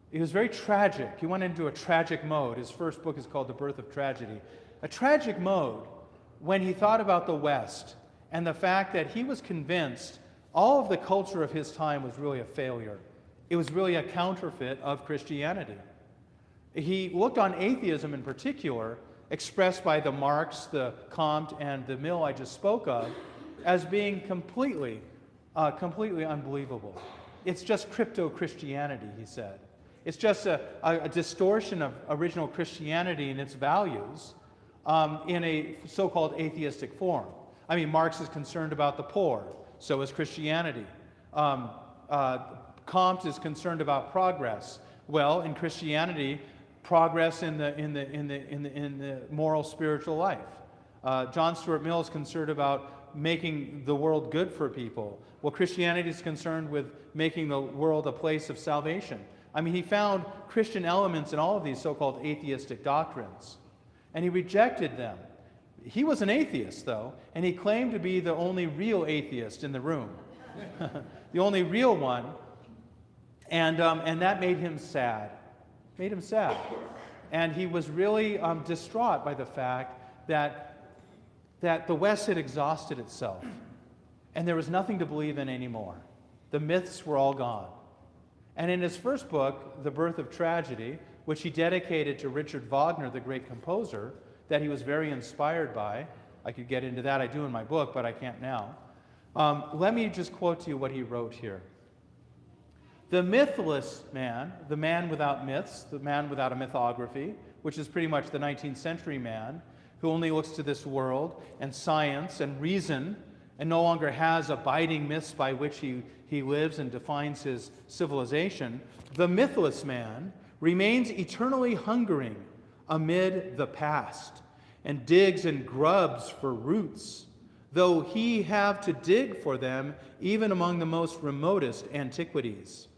He was very tragic. He went into a tragic mode. His first book is called The Birth of Tragedy. A tragic mode when he thought about the West and the fact that he was convinced all of the culture of his time was really a failure. It was really a counterfeit of Christianity. He looked on atheism in particular, expressed by the Marx, the Comte, and the Mill I just spoke of, as being completely unbelievable. It's just crypto-Christianity, he said. It's just a distortion of original Christianity and its values in a so-called atheistic form. I mean, Marx is concerned about the poor, so is Christianity. Comte is concerned about progress. Well, in Christianity, progress in the moral spiritual life. John Stuart Mill is concerned about making the world good for people. Well, Christianity is concerned with making the world a place of salvation. I mean, he found Christian elements in all of these so-called atheistic doctrines, and he rejected them. He was an atheist, though, and he claimed to be the only real atheist in the room, the only real one, and that made him sad. Made him sad. And he was really distraught by the fact that the West had exhausted itself, and there was nothing to believe in anymore. The myths were all gone. And in his first book, The Birth of Tragedy, which he dedicated to Richard Wagner, the great composer, that he was very inspired by. I could get into that, I do in my book, but I can't now. Let me just quote to you what he wrote here. The mythless man, the man without myths, the man without a mythography, which is pretty much the 19th century man, who only looks to this world and science and reason and no longer has abiding myths by which he lives and defines his civilization, the mythless man remains eternally hungering amid the past and digs and grubs for roots, though he have to dig for them even among the most remotest antiquities.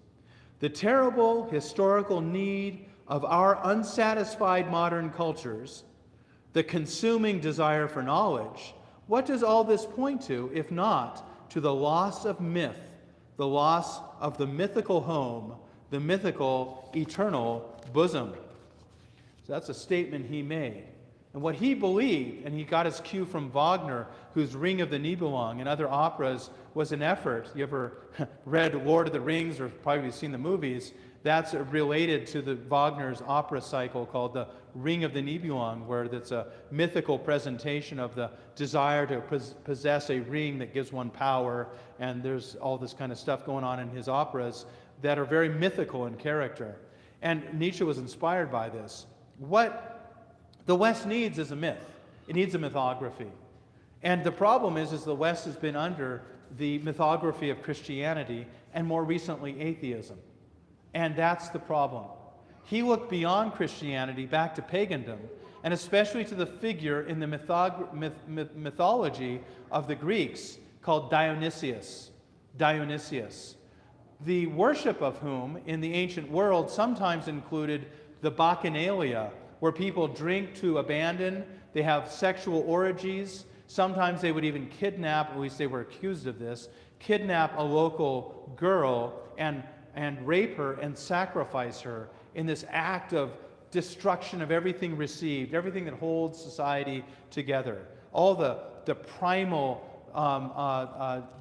The terrible historical need of our unsatisfied modern cultures, the consuming desire for knowledge, what does all this point to, if not to the loss of myth, the loss of the mythical home, the mythical eternal bosom? So that's a statement he made. And what he believed, and he got his cue from Wagner, whose Ring of the Nibelung and other operas was an effort. You ever read Lord of the Rings or probably seen the movies? That's related to the Wagner's opera cycle called the Ring of the Nibelung, where it's a mythical presentation of the desire to possess a ring that gives one power, and there's all this kind of stuff going on in his operas that are very mythical in character. And Nietzsche was inspired by this. What the West needs is a myth. It needs a mythography. And the problem is the West has been under the mythography of Christianity and more recently atheism. And that's the problem. He looked beyond Christianity back to pagandom, and especially to the figure in the mythology of the Greeks called Dionysius. Dionysius, the worship of whom in the ancient world sometimes included the Bacchanalia, where people drink to abandon, they have sexual orgies. Sometimes they would even kidnap, at least they were accused of this, kidnap a local girl and rape her and sacrifice her in this act of destruction of everything received, everything that holds society together, all the primal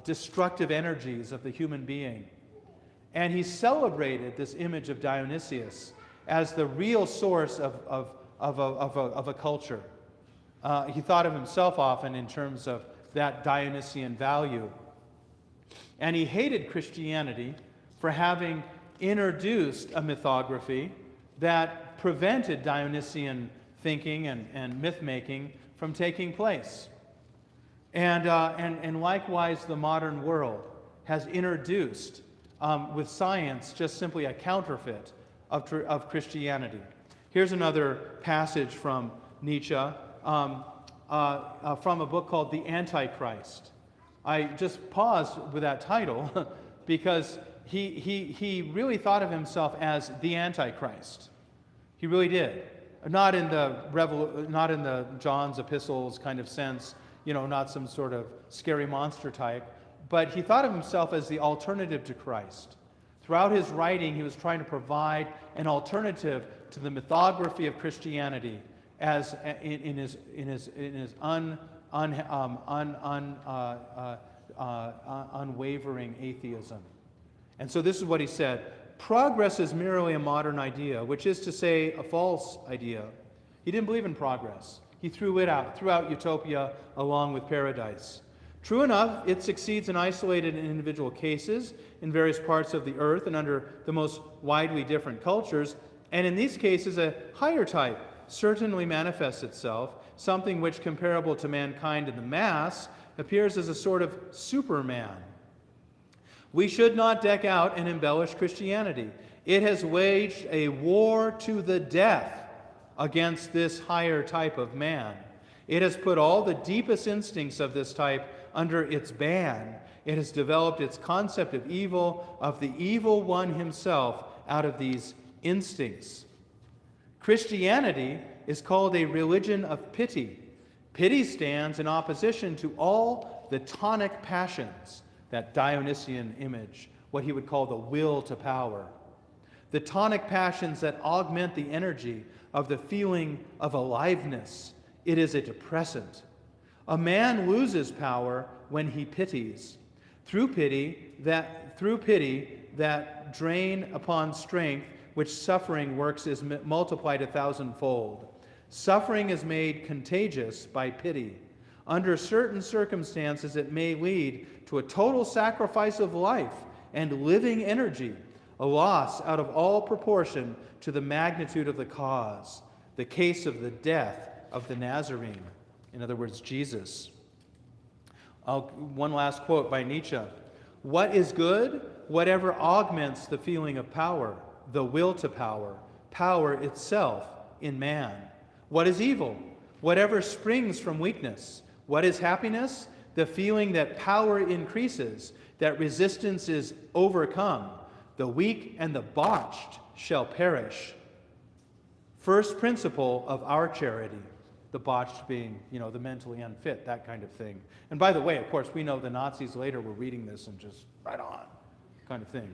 destructive energies of the human being. And he celebrated this image of Dionysius as the real source of a culture. He thought of himself often in terms of that Dionysian value. And he hated Christianity for having introduced a mythography that prevented Dionysian thinking and myth-making from taking place. And likewise, the modern world has introduced, with science, just simply a counterfeit of Christianity. Here's another passage from Nietzsche, from a book called The Antichrist. I just paused with that title because he really thought of himself as the Antichrist. He really did. Not in the John's epistles kind of sense, not some sort of scary monster type, but he thought of himself as the alternative to Christ. Throughout his writing, he was trying to provide an alternative to the mythography of Christianity, as in his unwavering atheism. And so this is what he said: progress is merely a modern idea, which is to say, a false idea. He didn't believe in progress. He threw out utopia along with paradise. True enough, it succeeds in isolated and individual cases in various parts of the earth and under the most widely different cultures. And in these cases, a higher type certainly manifests itself, something which, comparable to mankind in the mass, appears as a sort of Superman. We should not deck out and embellish Christianity. It has waged a war to the death against this higher type of man. It has put all the deepest instincts of this type under its ban. It has developed its concept of evil, of the evil one himself, out of these instincts. Christianity is called a religion of pity. Pity stands in opposition to all the tonic passions, that Dionysian image, what he would call the will to power. The tonic passions that augment the energy of the feeling of aliveness. It is a depressant. A man loses power when he pities. Through pity that drain upon strength, which suffering works, is multiplied 1,000-fold. Suffering is made contagious by pity. Under certain circumstances, it may lead to a total sacrifice of life and living energy, a loss out of all proportion to the magnitude of the cause. The case of the death of the Nazarene, in other words, Jesus. One last quote by Nietzsche. What is good? Whatever augments the feeling of power, the will to power, power itself in man. What is evil? Whatever springs from weakness. What is happiness? The feeling that power increases, that resistance is overcome. The weak and the botched shall perish. First principle of our charity. The botched being, the mentally unfit, that kind of thing. And by the way, of course, we know the Nazis later were reading this and just right on kind of thing.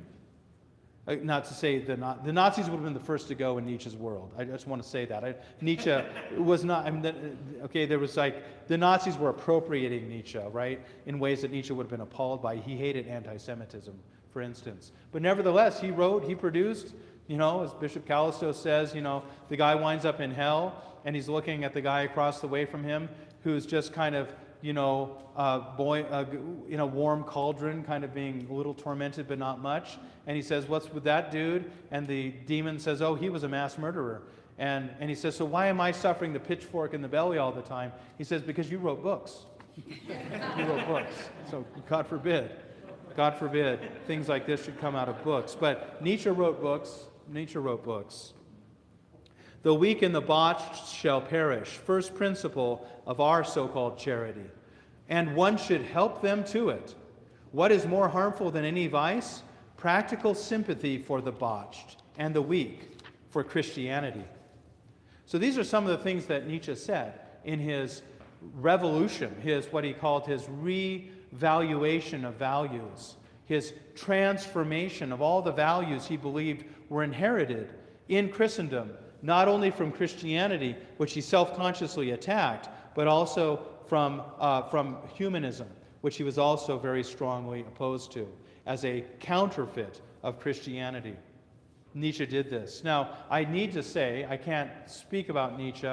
Not to say the Nazis would have been the first to go in Nietzsche's world. I just want to say that. Nietzsche was not, there was the Nazis were appropriating Nietzsche, right, in ways that Nietzsche would have been appalled by. He hated anti-Semitism, for instance. But nevertheless, he wrote, he produced, as Bishop Callisto says, the guy winds up in hell, and he's looking at the guy across the way from him who's just kind of, in a warm cauldron, kind of being a little tormented but not much. And he says, what's with that dude? And the demon says, oh, he was a mass murderer. And he says, so why am I suffering the pitchfork in the belly all the time? He says, because you wrote books. You wrote books. So God forbid things like this should come out of books. But Nietzsche wrote books. The weak and the botched shall perish. First principle of our so-called charity. And one should help them to it. What is more harmful than any vice? Practical sympathy for the botched and the weak, for Christianity. So these are some of the things that Nietzsche said in his revolution, what he called his revaluation of values, his transformation of all the values he believed were inherited in Christendom, not only from Christianity, which he self-consciously attacked, but also from humanism, which he was also very strongly opposed to, as a counterfeit of Christianity. Nietzsche did this. Now, I need to say, I can't speak about Nietzsche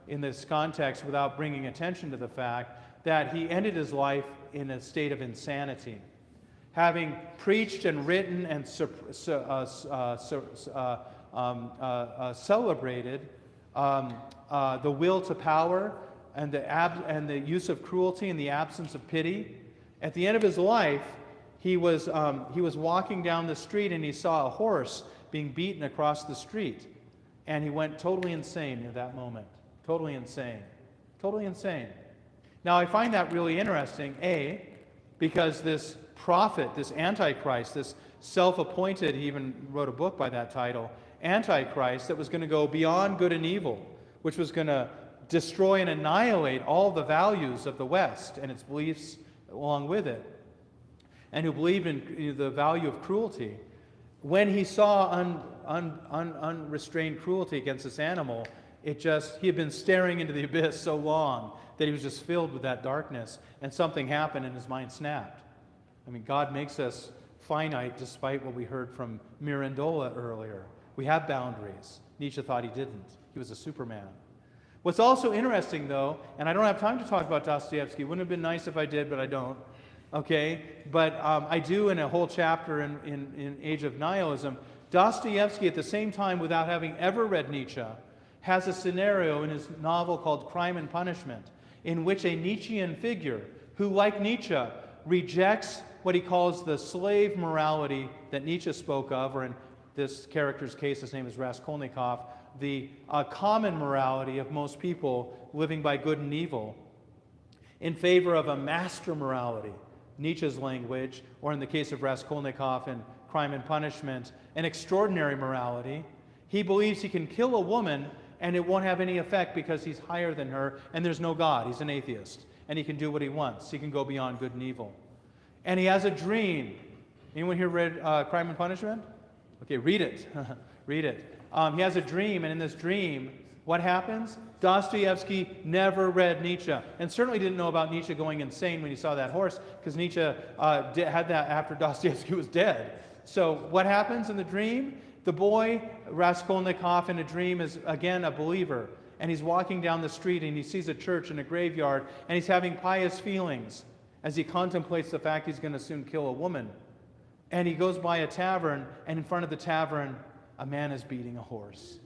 in this context without bringing attention to the fact that he ended his life in a state of insanity. Having preached and written and celebrated the will to power and the use of cruelty and the absence of pity, at the end of his life, he was walking down the street and he saw a horse being beaten across the street, and he went totally insane at that moment. Totally insane. Now, I find that really interesting, because this prophet, this Antichrist, this self-appointed, he even wrote a book by that title, Antichrist, that was going to go beyond good and evil, which was going to destroy and annihilate all the values of the West and its beliefs along with it, and who believed in the value of cruelty. When he saw unrestrained cruelty against this animal, he had been staring into the abyss so long that he was just filled with that darkness, and something happened and his mind snapped. God makes us finite, despite what we heard from Mirandola earlier. We have boundaries. Nietzsche thought he didn't. He was a Superman. What's also interesting, though, and I don't have time to talk about Dostoevsky. Wouldn't have been nice if I did, but I don't. Okay? But I do in a whole chapter in Age of Nihilism. Dostoevsky, at the same time, without having ever read Nietzsche, has a scenario in his novel called Crime and Punishment, in which a Nietzschean figure who, like Nietzsche, rejects what he calls the slave morality that Nietzsche spoke of, or in this character's case, his name is Raskolnikov, the common morality of most people living by good and evil, in favor of a master morality, Nietzsche's language, or in the case of Raskolnikov Crime and Punishment, an extraordinary morality. He believes he can kill a woman and it won't have any effect because he's higher than her and there's no God. He's an atheist. And he can do what he wants. He can go beyond good and evil. And he has a dream. Anyone here read Crime and Punishment? Okay, read it. Read it. He has a dream, and in this dream, what happens? Dostoevsky never read Nietzsche, and certainly didn't know about Nietzsche going insane when he saw that horse, because Nietzsche had that after Dostoevsky was dead. So what happens in the dream? The boy, Raskolnikov, in a dream is, again, a believer, and he's walking down the street, and he sees a church and a graveyard, and he's having pious feelings as he contemplates the fact he's going to soon kill a woman. And he goes by a tavern, and in front of the tavern, a man is beating a horse.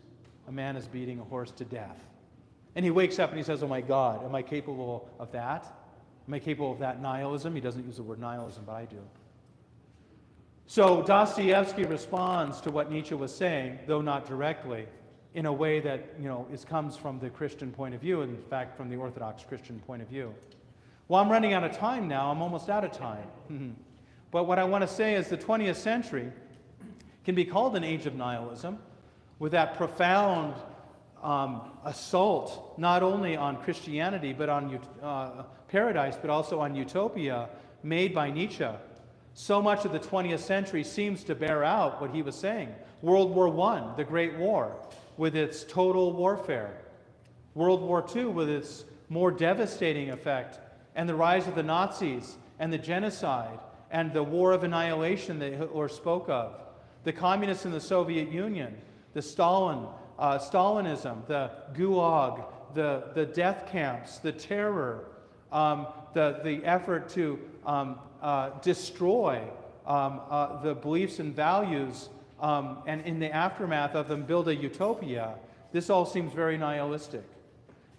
A man is beating a horse to death. And he wakes up and he says, oh my God, am I capable of that? Am I capable of that nihilism? He doesn't use the word nihilism, but I do. So Dostoevsky responds to what Nietzsche was saying, though not directly, in a way that, comes from the Christian point of view, in fact, from the Orthodox Christian point of view. Well, I'm running out of time now. I'm almost out of time. But what I want to say is the 20th century can be called an age of nihilism, with that profound assault not only on Christianity, but on paradise, but also on utopia made by Nietzsche. So much of the 20th century seems to bear out what he was saying. World War I, the Great War, with its total warfare. World War II, with its more devastating effect, and the rise of the Nazis, and the genocide, and the war of annihilation that Hitler spoke of. The communists in the Soviet Union, the Stalinism, the Gulag, the death camps, the terror, the effort to destroy the beliefs and values, and in the aftermath of them build a utopia. This all seems very nihilistic.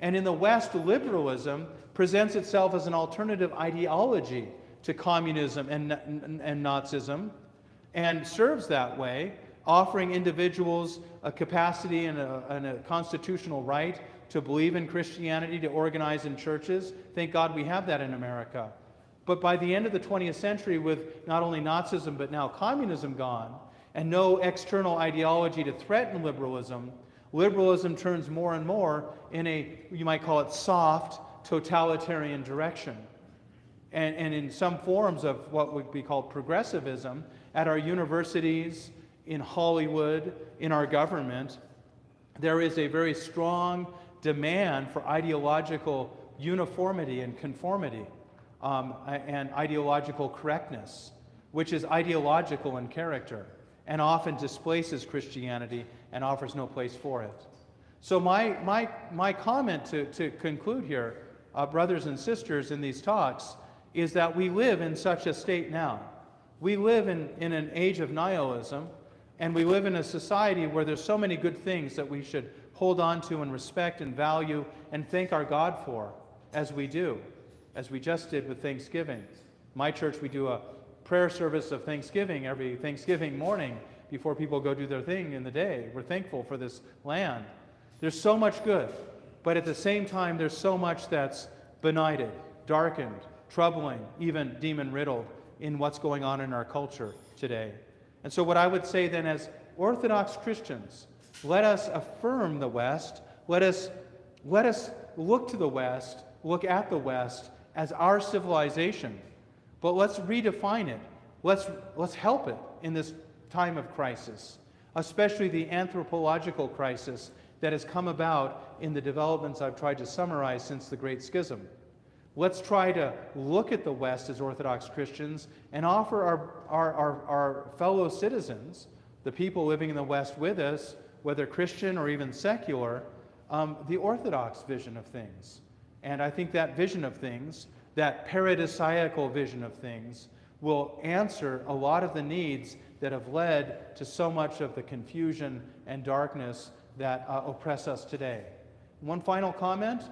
And in the West, liberalism presents itself as an alternative ideology to communism and Nazism, and serves that way, offering individuals a capacity and a constitutional right to believe in Christianity, to organize in churches. Thank God we have that in America. But by the end of the 20th century, with not only Nazism but now communism gone, and no external ideology to threaten liberalism, liberalism turns more and more in a, you might call it, soft, totalitarian direction. And in some forms of what would be called progressivism, at our universities, in Hollywood, in our government, there is a very strong demand for ideological uniformity and conformity, and ideological correctness, which is ideological in character and often displaces Christianity and offers no place for it. So my comment to conclude here, brothers and sisters, in these talks, is that we live in such a state now. We live in an age of nihilism, and we live in a society where there's so many good things that we should hold on to and respect and value and thank our God for, as we do, as we just did with Thanksgiving. My church, we do a prayer service of Thanksgiving every Thanksgiving morning before people go do their thing in the day. We're thankful for this land. There's so much good, but at the same time, there's so much that's benighted, darkened, troubling, even demon-riddled in what's going on in our culture today. And so what I would say then, as Orthodox Christians, let us affirm the West, let us look to the West, look at the West as our civilization, but let's redefine it. Let's help it in this time of crisis, especially the anthropological crisis that has come about in the developments I've tried to summarize since the Great Schism. Let's try to look at the West as Orthodox Christians and offer our fellow citizens, the people living in the West with us, whether Christian or even secular, the Orthodox vision of things. And I think that vision of things, that paradisiacal vision of things, will answer a lot of the needs that have led to so much of the confusion and darkness that oppress us today. One final comment.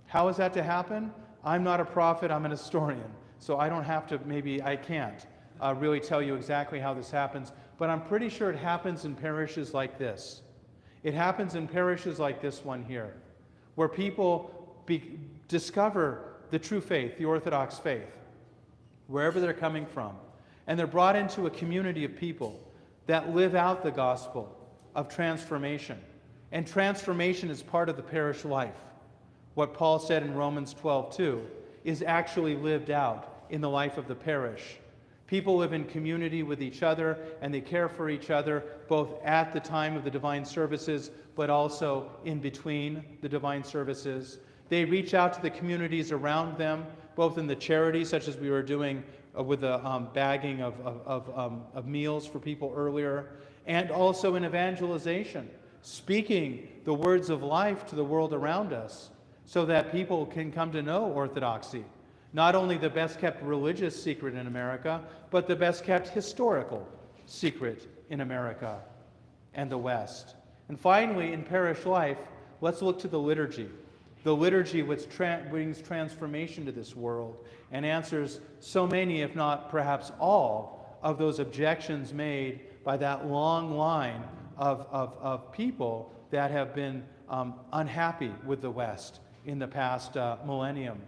How is that to happen? I'm not a prophet, I'm an historian, so I don't have to, maybe I can't really tell you exactly how this happens, but I'm pretty sure it happens in parishes like this. It happens in parishes like this one here, where people discover the true faith, the Orthodox faith, wherever they're coming from. And they're brought into a community of people that live out the gospel of transformation. And transformation is part of the parish life. What Paul said in Romans 12:2 is actually lived out in the life of the parish. People live in community with each other, and they care for each other, both at the time of the divine services, but also in between the divine services. They reach out to the communities around them, both in the charities, such as we were doing with the bagging of meals for people earlier, and also in evangelization, speaking the words of life to the world around us so that people can come to know Orthodoxy. Not only the best-kept religious secret in America, but the best-kept historical secret in America and the West. And finally, in parish life, let's look to the liturgy which brings transformation to this world and answers so many, if not perhaps all, of those objections made by that long line of people that have been unhappy with the West in the past millennium.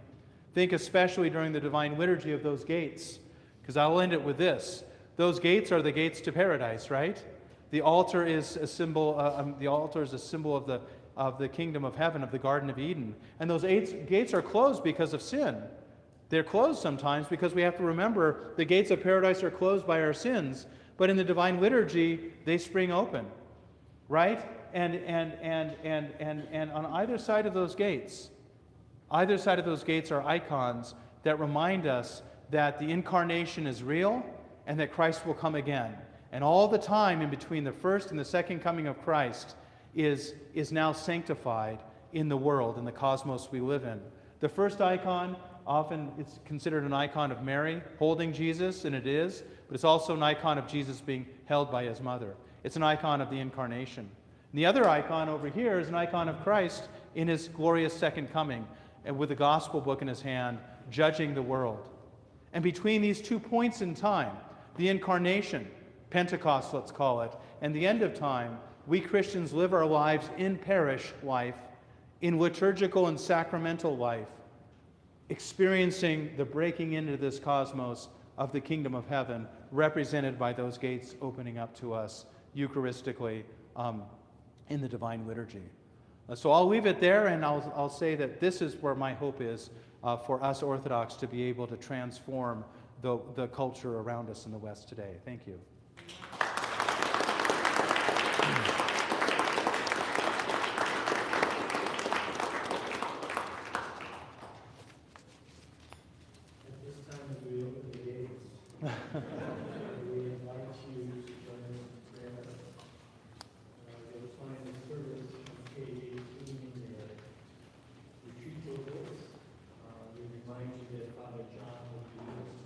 Think especially during the Divine Liturgy of those gates, because I'll end it with this. Those gates are the gates to paradise, right? The altar is a symbol. Of the kingdom of heaven, of the Garden of Eden, and those gates are closed because of sin. They're closed sometimes because we have to remember the gates of paradise are closed by our sins. But in the Divine Liturgy, they spring open, right? And on either side of those gates. Either side of those gates are icons that remind us that the incarnation is real and that Christ will come again. And all the time in between the first and the second coming of Christ is now sanctified in the world, in the cosmos we live in. The first icon, often it's considered an icon of Mary holding Jesus, and it is, but it's also an icon of Jesus being held by his mother. It's an icon of the incarnation. And the other icon over here is an icon of Christ in his glorious second coming, and with the gospel book in his hand, judging the world. And between these 2 points in time, the incarnation, Pentecost let's call it, and the end of time, we Christians live our lives in parish life, in liturgical and sacramental life, experiencing the breaking into this cosmos of the kingdom of heaven, represented by those gates opening up to us Eucharistically in the Divine Liturgy. So I'll leave it there, and I'll say that this is where my hope is for us Orthodox to be able to transform the culture around us in the West today. Thank you. At this time, as we open the gates, we invite you to join us in prayer. You'll find the service on page 18 in your retreat tables. We remind you that Father John will be with us